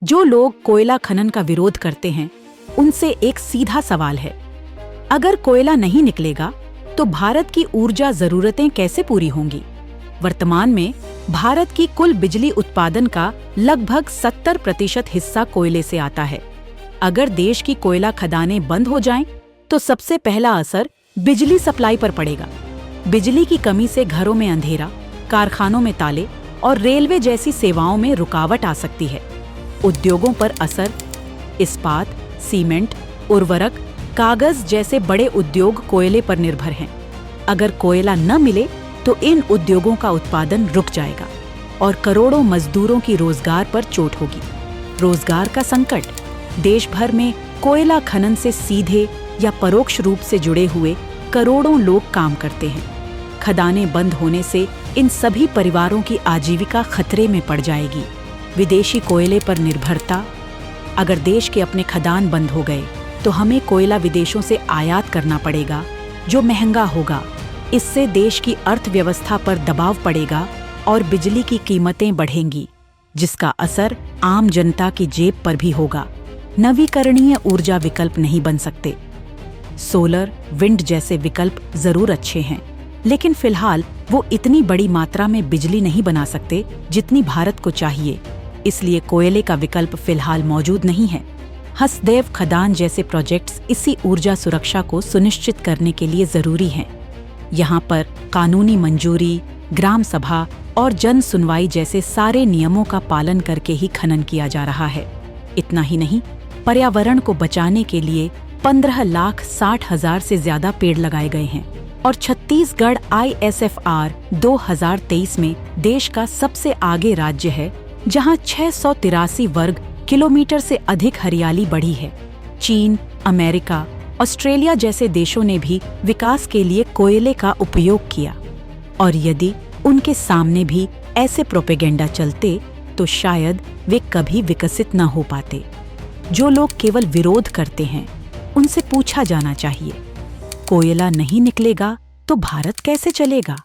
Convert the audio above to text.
जो लोग कोयला खनन का विरोध करते हैं, उनसे एक सीधा सवाल है। अगर कोयला नहीं निकलेगा, तो भारत की ऊर्जा जरूरतें कैसे पूरी होंगी? वर्तमान में भारत की कुल बिजली उत्पादन का लगभग 70% हिस्सा कोयले से आता है। अगर देश की कोयला खदानें बंद हो जाएं, तो सबसे पहला असर बिजली सप्लाई पर पड़ेगा। बिजली की कमी से घरों में अंधेरा, कारखानों में ताले और रेलवे जैसी सेवाओं में रुकावट आ सकती है। उद्योगों पर असर, इस्पात, सीमेंट, उर्वरक, कागज जैसे बड़े उद्योग कोयले पर निर्भर हैं। अगर कोयला न मिले तो इन उद्योगों का उत्पादन रुक जाएगा और करोड़ों मजदूरों की रोजगार पर चोट होगी। रोजगार का संकट। देश भर में कोयला खनन से सीधे या परोक्ष रूप से जुड़े हुए करोड़ों लोग काम करते हैं। खदानें बंद होने से इन सभी परिवारों की आजीविका खतरे में पड़ जाएगी। विदेशी कोयले पर निर्भरता। अगर देश के अपने खदान बंद हो गए, तो हमें कोयला विदेशों से आयात करना पड़ेगा, जो महंगा होगा। इससे देश की अर्थव्यवस्था पर दबाव पड़ेगा और बिजली की कीमतें बढ़ेंगी, जिसका असर आम जनता की जेब पर भी होगा। नवीकरणीय ऊर्जा विकल्प नहीं बन सकते। सोलर, विंड जैसे विकल्प जरूर अच्छे हैं, लेकिन फिलहाल वो इतनी बड़ी मात्रा में बिजली नहीं बना सकते जितनी भारत को चाहिए। इसलिए कोयले का विकल्प फिलहाल मौजूद नहीं है। हसदेव खदान जैसे प्रोजेक्ट्स इसी ऊर्जा सुरक्षा को सुनिश्चित करने के लिए जरूरी हैं। यहाँ पर कानूनी मंजूरी, ग्राम सभा और जन सुनवाई जैसे सारे नियमों का पालन करके ही खनन किया जा रहा है। इतना ही नहीं, पर्यावरण को बचाने के लिए 15,60,000 से ज्यादा पेड़ लगाए गए हैं और छत्तीसगढ़ ISFR 2023 में देश का सबसे आगे राज्य है, जहां 683 वर्ग किलोमीटर से अधिक हरियाली बढ़ी है। चीन, अमेरिका, ऑस्ट्रेलिया जैसे देशों ने भी विकास के लिए कोयले का उपयोग किया, और यदि उनके सामने भी ऐसे प्रोपेगेंडा चलते तो शायद वे कभी विकसित न हो पाते। जो लोग केवल विरोध करते हैं, उनसे पूछा जाना चाहिए, कोयला नहीं निकलेगा तो भारत कैसे चलेगा?